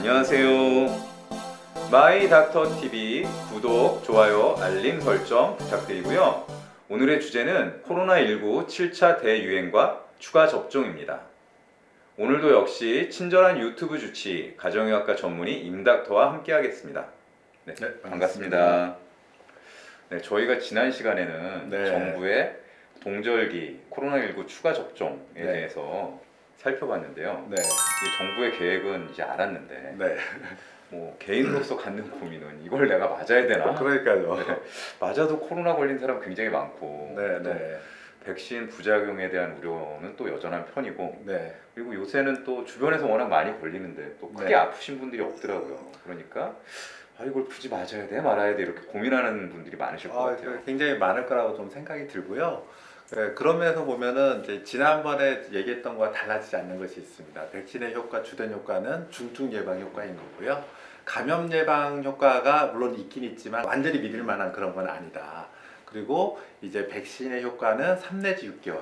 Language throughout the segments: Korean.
안녕하세요. 마이닥터TV 구독, 좋아요, 알림 설정 부탁드리고요. 오늘의 주제는 코로나19 7차 대유행과 추가 접종입니다. 오늘도 역시 친절한 유튜브 주치 가정의학과 전문의 임닥터와 함께 하겠습니다. 네, 반갑습니다. 네, 저희가 지난 시간에는 정부의 동절기 코로나19 추가 접종에 대해서 살펴봤는데요. 이 정부의 계획은 이제 알았는데 뭐 개인으로서 갖는 고민은 이걸 내가 맞아야 되나? 그러니까요. 맞아도 코로나 걸린 사람 굉장히 많고 또 백신 부작용에 대한 우려는 또 여전한 편이고 그리고 요새는 또 주변에서 워낙 많이 걸리는데 또 크게 아프신 분들이 없더라고요. 그러니까 이걸 굳이 맞아야 돼 말아야 돼 이렇게 고민하는 분들이 많으실 것 같아요. 굉장히 많을 거라고 좀 생각이 들고요. 그런 면에서 보면은 이제 지난번에 얘기했던 거와 달라지지 않는 것이 있습니다. 백신의 효과, 주된 효과는 중증 예방 효과인 거고요. 감염 예방 효과가 물론 있긴 있지만 완전히 믿을 만한 그런 건 아니다. 그리고 이제 백신의 효과는 3 내지 6개월.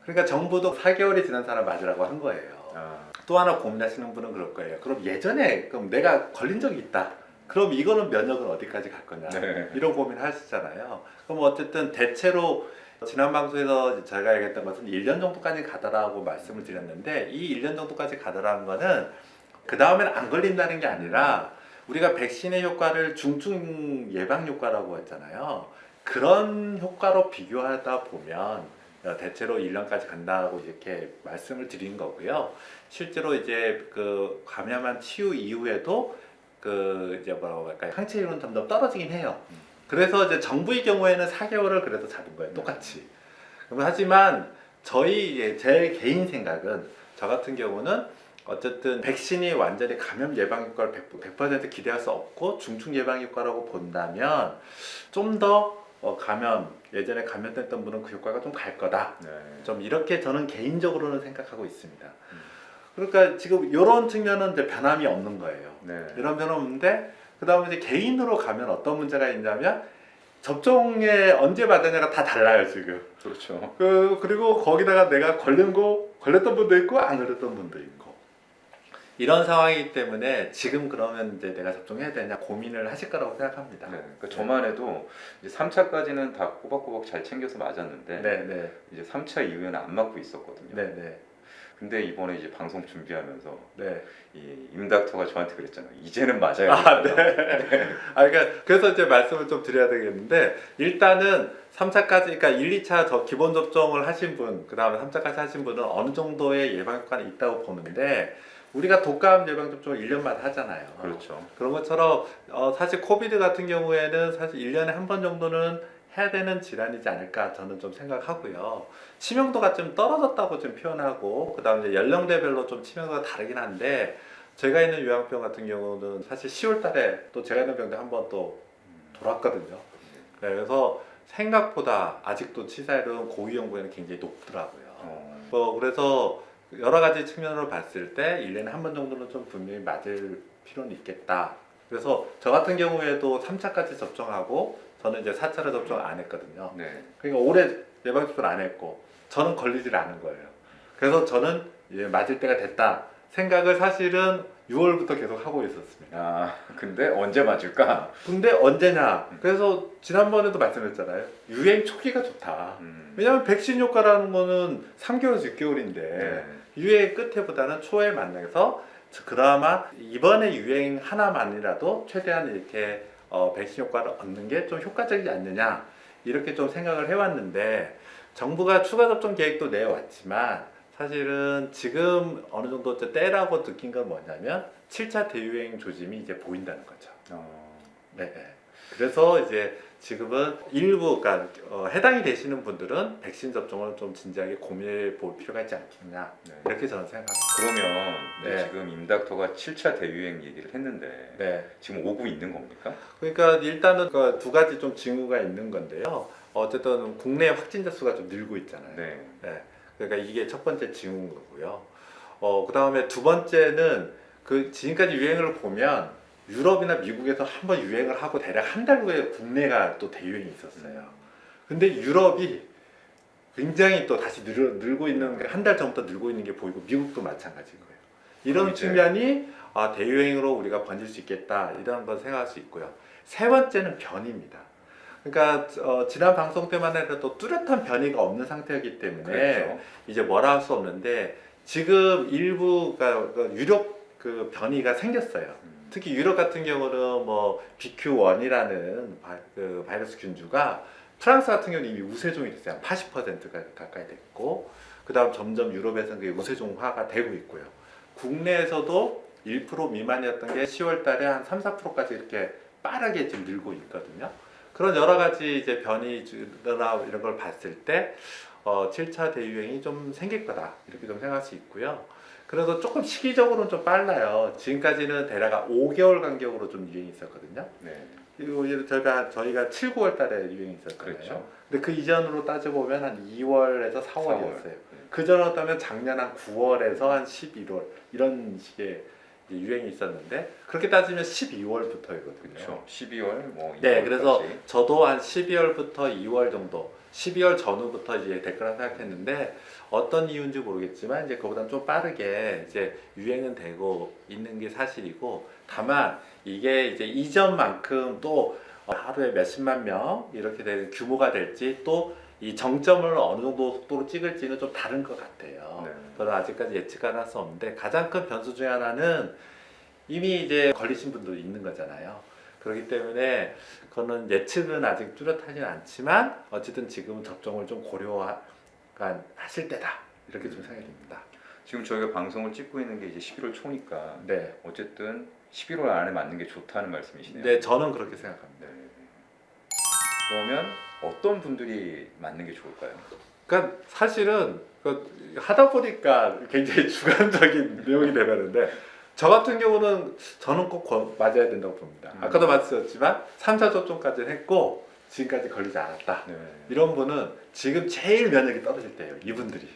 그러니까 정부도 4개월이 지난 사람 맞으라고 한 거예요. 또 하나 고민하시는 분은 그럴 거예요. 그럼 예전에 그럼 내가 걸린 적이 있다. 그럼 이거는 면역은 어디까지 갈 거냐. 이런 고민 하시잖아요. 그럼 어쨌든 대체로 지난 방송에서 제가 얘기했던 것은 1년 정도까지 가더라고 말씀을 드렸는데 이 1년 정도까지 가더라는 거는 그 다음에는 안 걸린다는 게 아니라 우리가 백신의 효과를 중증 예방 효과라고 했잖아요. 그런 효과로 비교하다 보면 대체로 1년까지 간다고 이렇게 말씀을 드린 거고요. 실제로 이제 그 감염한 치유 이후에도 그 이제 뭐라고 할까요? 항체율은 점점 떨어지긴 해요. 그래서 이제 정부의 경우에는 4개월을 그래도 잡은 거예요. 똑같이. 하지만 제 개인 생각은 저 같은 경우는 어쨌든 백신이 완전히 감염 예방 효과를 100% 기대할 수 없고 중증 예방 효과라고 본다면 좀 더 예전에 감염됐던 분은 그 효과가 좀 갈 거다. 좀 이렇게 저는 개인적으로는 생각하고 있습니다. 그러니까 지금 이런 측면은 이제 변함이 없는 거예요. 이런 변함 없는데 그 다음에 이제 개인으로 가면 어떤 문제가 있냐면 접종에 언제 받았냐가 다 달라요 지금. 그렇죠. 그리고 거기다가 내가 걸렸던 분도 있고 안 걸렸던 분도 있고 이런 상황이기 때문에 지금 그러면 이제 내가 접종해야 되냐 고민을 하실 거라고 생각합니다. 그러니까 저만 해도 이제 3차까지는 다 꼬박꼬박 잘 챙겨서 맞았는데 이제 3차 이후에는 안 맞고 있었거든요. 근데 이번에 이제 방송 준비하면서 이 임닥터가 저한테 그랬잖아요. 이제는 맞아야 된다. 그러니까 그래서 이제 말씀을 좀 드려야 되겠는데 일단은 3차까지 그러니까 1, 2차 기본 접종을 하신 분, 그다음에 3차까지 하신 분은 어느 정도의 예방 효과는 있다고 보는데 우리가 독감 예방 접종을 1년마다 하잖아요. 그렇죠. 그런 것처럼 사실 코비드 같은 경우에는 사실 1년에 한 번 정도는 해야 되는 질환이지 않을까 저는 좀 생각하고요. 치명도가 좀 떨어졌다고 좀 표현하고 그다음에 연령대별로 좀 치명도가 다르긴 한데 제가 있는 요양병 같은 경우는 사실 10월 달에 또 제가 있는 병대 한 번 또 돌았거든요. 그래서 생각보다 아직도 치사율은 고위험군에는 굉장히 높더라고요. 그래서 여러 가지 측면으로 봤을 때 1년에 한 번 정도는 좀 분명히 맞을 필요는 있겠다. 그래서 저 같은 경우에도 3차까지 접종하고 저는 이제 4차를 접종 안 했거든요. 그러니까 올해 예방 접종을 안 했고 저는 걸리질 않은 거예요. 그래서 저는 이제 맞을 때가 됐다 생각을 사실은 6월부터 계속 하고 있었습니다. 근데 언제 맞을까? 근데 언제냐? 그래서 지난번에도 말씀했잖아요. 유행 초기가 좋다. 왜냐하면 백신 효과라는 거는 3개월에서 6개월인데 유행 끝에보다는 초에 만나서 그나마 이번에 유행 하나만이라도 최대한 이렇게 백신 효과를 얻는 게 좀 효과적이지 않느냐 이렇게 좀 생각을 해왔는데 정부가 추가 접종 계획도 내왔지만 사실은 지금 어느 정도 때라고 느낀 건 뭐냐면 7차 대유행 조짐이 이제 보인다는 거죠. 그래서 이제 지금은 일부 그러니까 해당이 되시는 분들은 백신 접종을 좀 진지하게 고민해 볼 필요가 있지 않겠냐 이렇게 저는 생각합니다. 그러면 지금 임닥터가 7차 대유행 얘기를 했는데 지금 오고 있는 겁니까? 그러니까 일단은 그 두 가지 좀 징후가 있는 건데요. 어쨌든 국내 확진자 수가 좀 늘고 있잖아요. 그러니까 이게 첫 번째 징후인 거고요. 그 다음에 두 번째는 그 지금까지 유행을 보면 유럽이나 미국에서 한번 유행을 하고 대략 한 달 후에 국내가 또 대유행이 있었어요. 근데 유럽이 굉장히 또 다시 늘고 있는 한 달 전부터 늘고 있는 게 보이고 미국도 마찬가지인 거예요. 이런 측면이 대유행으로 우리가 번질 수 있겠다 이런 걸 생각할 수 있고요. 세 번째는 변이입니다. 그러니까 지난 방송 때만 해도 뚜렷한 변이가 없는 상태였기 때문에 그렇죠. 이제 이제 뭐라 할 수 없는데 지금 일부가 유럽 그 변이가 생겼어요. 특히 유럽 같은 경우는 뭐 BQ1이라는 그 바이러스 균주가 프랑스 같은 경우는 이미 우세종이 됐어요. 80%가 가까이 됐고, 그 다음 점점 유럽에서는 그게 우세종화가 되고 있고요. 국내에서도 1% 미만이었던 게 10월 달에 한 3, 4%까지 이렇게 빠르게 지금 늘고 있거든요. 그런 여러 가지 이제 변이나 이런 걸 봤을 때 7차 대유행이 좀 생길 거다 이렇게 좀 생각할 수 있고요. 그래서 조금 시기적으로는 좀 빨라요. 지금까지는 대략 5개월 간격으로 좀 유행이 있었거든요. 네. 그리고 저희가 7, 9월 달에 유행이 있었잖아요. 그렇죠. 근데 그 이전으로 따져보면 한 2월에서 4월이었어요. 그 전이었다면 작년 한 9월에서 한 11월 이런 식의 이제 유행이 있었는데 그렇게 따지면 12월부터이거든요. 그렇죠. 12월 뭐 네, 2월까지. 그래서 저도 한 12월부터 2월 정도, 12월 전후부터 이제 될 거라 생각했는데 어떤 이유인지 모르겠지만 이제 그보다는 좀 빠르게 이제 유행은 되고 있는 게 사실이고, 다만 이게 이제 이전만큼 또 하루에 몇십만 명 이렇게 되는 규모가 될지 또 이 정점을 어느 정도 속도로 찍을지는 좀 다른 것 같아요. 네. 저는 아직까지 예측을 할 수 없는데 가장 큰 변수 중에 하나는 이미 이제 걸리신 분도 있는 거잖아요. 그렇기 때문에 그거는 예측은 아직 뚜렷하진 않지만 어쨌든 지금 접종을 좀 고려하실 때다 이렇게 좀 생각이 듭니다. 지금 저희가 방송을 찍고 있는 게 이제 11월 초니까 네, 어쨌든 11월 안에 맞는 게 좋다는 말씀이시네요. 네 저는 그렇게 생각합니다. 네. 그러면 어떤 분들이 맞는 게 좋을까요? 그러니까 사실은 하다 보니까 굉장히 주관적인 내용이 되는데 저 같은 경우는 저는 꼭 맞아야 된다고 봅니다. 아까도 말씀드렸지만 3차 접종까지는 했고 지금까지 걸리지 않았다. 네. 이런 분은 지금 제일 면역이 떨어질 때예요. 이분들이.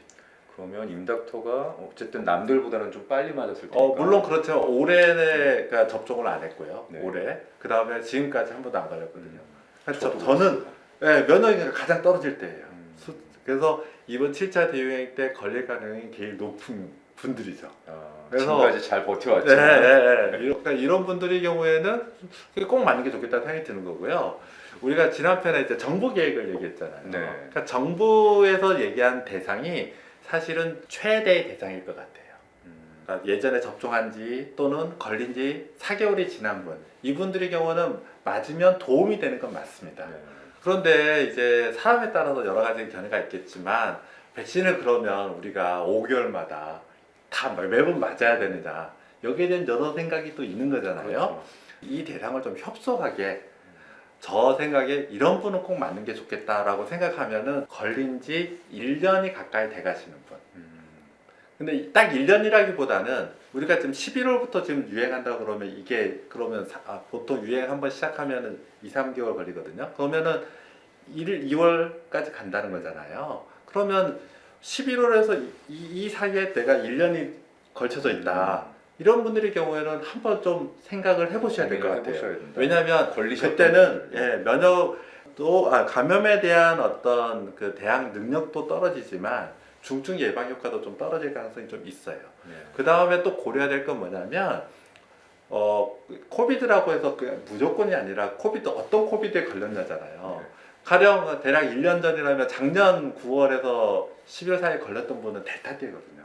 그러면 임 닥터가 어쨌든 남들보다는 좀 빨리 맞았을 테니까. 물론 그렇죠. 올해는 그러니까 접종을 안 했고요. 네. 올해. 그 다음에 지금까지 한 번도 안 걸렸거든요. 그래서 저도 저는 면역이 가장 떨어질 때예요. 음. 그래서 이번 7차 대유행 때 걸릴 가능성이 제일 높은 분들이죠. 그래서- 지금까지 잘 버텨왔죠. 그러니까 이런 분들의 경우에는 꼭 맞는 게 좋겠다는 생각이 드는 거고요. 우리가 지난 편에 이제 정부 계획을 얘기했잖아요. 네. 그러니까 정부에서 얘기한 대상이 사실은 최대의 대상일 것 같아요. 그러니까 예전에 접종한 지 또는 걸린 지 4개월이 지난 분, 이분들의 경우는 맞으면 도움이 되는 건 맞습니다. 네. 그런데 이제 사람에 따라서 여러 가지 견해가 있겠지만 백신을 그러면 우리가 5개월마다 다 매번 맞아야 되느냐, 여기에 대한 여러 생각이 또 있는 거잖아요. 그렇죠. 이 대상을 좀 협소하게, 저 생각에 이런 분은 꼭 맞는 게 좋겠다라고 생각하면은 걸린 지 1년이 가까이 돼 가시는 분. 근데 딱 1년이라기보다는 우리가 지금 11월부터 지금 유행한다 그러면 이게 그러면 보통 유행 한번 시작하면은 2, 3개월 걸리거든요. 그러면은 2월까지 간다는 거잖아요. 그러면 11월에서 이 사이에 내가 1년이 걸쳐져 있다. 이런 분들의 경우에는 한번 좀 생각을 해보셔야 될 것 같아요. 해보셔야 된다. 왜냐하면 걸리셨던 그때는 분들. 면역도 감염에 대한 어떤 그 대항 능력도 떨어지지만 중증 예방 효과도 좀 떨어질 가능성이 좀 있어요. 네. 그 다음에 또 고려해야 될 건 뭐냐면 코비드라고 해서 그냥 무조건이 아니라 코비드 어떤 코비드에 걸렸냐잖아요. 네. 가령 대략 1년 전이라면 작년 9월에서 11월 사이에 걸렸던 분은 델타띠거든요.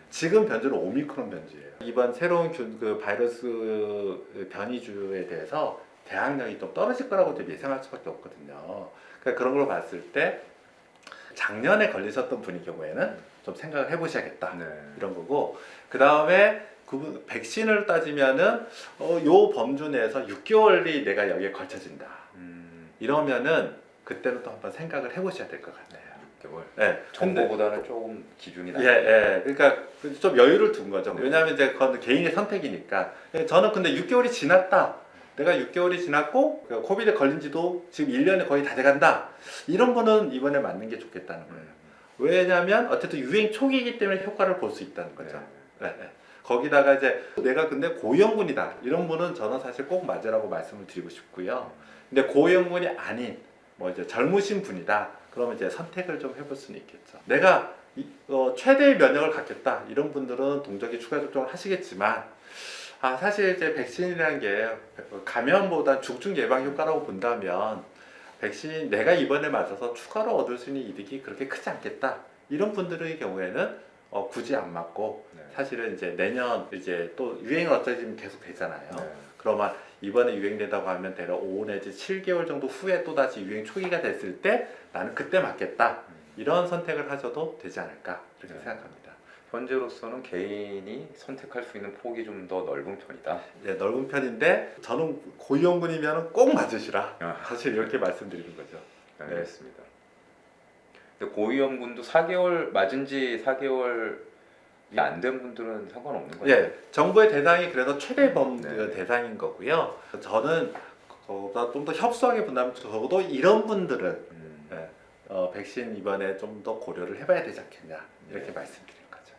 지금 변주는 오미크론 변주예요. 이번 새로운 그 바이러스 변이주에 대해서 대항력이 좀 떨어질 거라고 좀 예상할 수밖에 없거든요. 그러니까 그런 걸 봤을 때 작년에 걸리셨던 분의 경우에는 좀 생각을 해보셔야겠다. 네. 이런 거고, 그 다음에 그 백신을 따지면은 요 범주 내에서 6개월이 내가 여기에 걸쳐진다. 이러면은 그때는 또 한번 생각을 해보셔야 될 것 같네요. 6개월. 네. 정보보다는 조금 기준이 낮아요. 그러니까 좀 여유를 둔 거죠. 왜냐하면 이제 그건 개인의 선택이니까. 저는 근데 6개월이 지났다. 내가 6개월이 지났고 코비드 걸린 지도 지금 1년이 거의 다 돼간다. 이런 분은 이번에 맞는 게 좋겠다는 거예요. 왜냐하면 어쨌든 유행 초기이기 때문에 효과를 볼 수 있다는 거죠. 네. 거기다가 이제 내가 근데 고위험군이다. 이런 분은 저는 사실 꼭 맞으라고 말씀을 드리고 싶고요. 근데 고위험군이 아닌 뭐 이제 젊으신 분이다. 그러면 이제 선택을 좀 해볼 수는 있겠죠. 내가 최대의 면역을 갖겠다. 이런 분들은 동적인 추가 접종을 하시겠지만 사실 이제 백신이라는 게 감염보다 중증 예방 효과라고 본다면 백신 내가 이번에 맞아서 추가로 얻을 수 있는 이득이 그렇게 크지 않겠다. 이런 분들의 경우에는 굳이 안 맞고 네. 사실은 이제 내년 이제 또 유행은 어차피 계속 되잖아요. 네. 그러면 이번에 유행된다고 하면 대략 5 내지 7개월 정도 후에 또 다시 유행 초기가 됐을 때 나는 그때 맞겠다. 이런 선택을 하셔도 되지 않을까 이렇게 네. 생각합니다. 현재로서는 개인이 선택할 수 있는 폭이 좀 더 넓은 편이다. 예, 넓은 편인데 저는 고위험군이면 꼭 맞으시라. 아. 사실 이렇게 말씀드리는 거죠. 알겠습니다. 근데 고위험군도 4개월 맞은 지 4개월이 안 된 분들은 상관없는 거죠? 예, 정부의 대상이 그래서 최대범 네. 대상인 거고요. 저는 그보다 좀 더 협소하게 본다면 적어도 이런 분들은 음. 백신 이번에 좀 더 고려를 해봐야 되지 않겠냐 이렇게 네. 말씀드리는 거죠.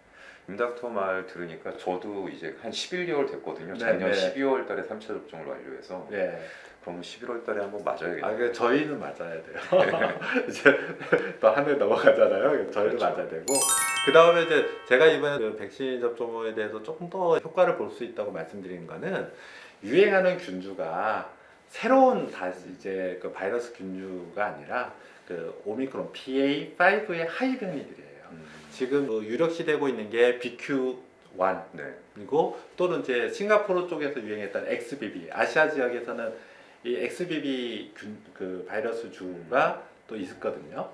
임닥터 말 들으니까 저도 이제 한 11개월 됐거든요. 네, 작년 네. 12월 달에 3차 접종을 완료해서 예. 그럼 11월 달에 한번 맞아야겠네요. 그 저희는 맞아야 돼요. 이제 또 한 해 넘어가잖아요. 저희도 그렇죠. 맞아야 되고 그 다음에 이제 제가 이번에 그 백신 접종에 대해서 조금 더 효과를 볼 수 있다고 말씀드리는 거는 유행하는 균주가 새로운 다시 이제 그 바이러스 균주가 아니라 그 오미크론 BA5의 하이 변이들이에요. 지금 유력시되고 있는 게 BQ1 네. 그리고 또는 이제 싱가포르 쪽에서 유행했던 XBB, 아시아 지역에서는 이 XBB 그 바이러스 주가 또 있었거든요.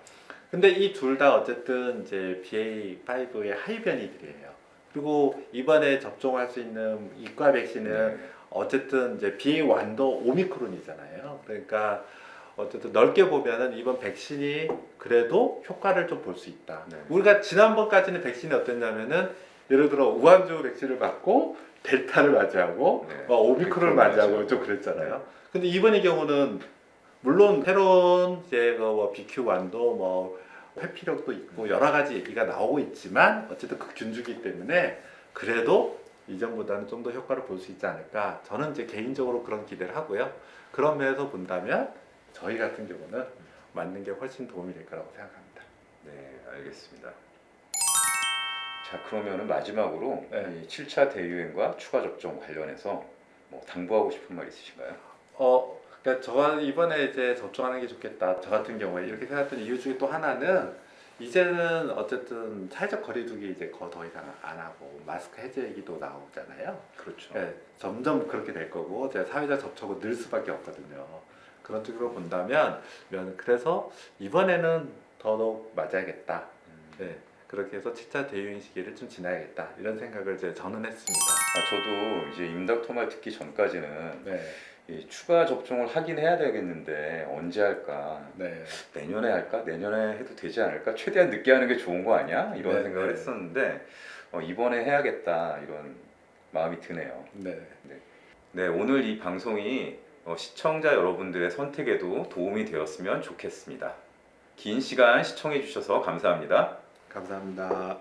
근데 이 둘 다 어쨌든 이제 BA5의 하이 변이들이에요. 그리고 이번에 접종할 수 있는 이과 백신은 네. 어쨌든 이제 BA1도 오미크론이잖아요. 그러니까 어쨌든 넓게 보면은 이번 백신이 그래도 효과를 좀 볼 수 있다. 네. 우리가 지난번까지는 백신이 어땠냐면은 예를 들어 우한주 백신을 맞고 델타를 맞이하고 네. 오미크론을 맞이하고 좀 그랬잖아요. 근데 이번의 경우는 물론 새로운 이제 뭐 BQ1도 뭐 회피력도 있고 여러 가지 얘기가 나오고 있지만 어쨌든 그 균주기 때문에 그래도 이전보다는 좀 더 효과를 볼 수 있지 않을까. 저는 이제 개인적으로 그런 기대를 하고요. 그런 면에서 본다면 저희 같은 경우는 맞는 게 훨씬 도움이 될 거라고 생각합니다. 네, 알겠습니다. 자, 그러면은 마지막으로 네. 이 7차 대유행과 추가 접종 관련해서 뭐 당부하고 싶은 말 있으신가요? 그러니까 저가 이번에 이제 접종하는 게 좋겠다. 저 같은 경우에 이렇게 생각했던 이유 중에 또 하나는 이제는 어쨌든 사회적 거리두기 이제 더 이상 안 하고 마스크 해제 얘기도 나오잖아요. 그렇죠. 네, 점점 그렇게 될 거고 이제 사회적 접촉은 늘 수밖에 없거든요. 그런 쪽으로 본다면 그래서 이번에는 더더욱 맞아야겠다. 네, 그렇게 해서 7차 대유행 시기를 좀 지나야겠다 이런 생각을 이제 저는 했습니다. 저도 이제 임닥터 말 듣기 전까지는 네, 이 추가 접종을 하긴 해야 되겠는데 언제 할까? 네, 내년에 할까? 내년에 해도 되지 않을까? 최대한 늦게 하는 게 좋은 거 아니야? 이런 네, 생각을 네. 했었는데 이번에 해야겠다 이런 마음이 드네요. 네. 네, 오늘 이 방송이 시청자 여러분들의 선택에도 도움이 되었으면 좋겠습니다. 긴 시간 시청해 주셔서 감사합니다. 감사합니다.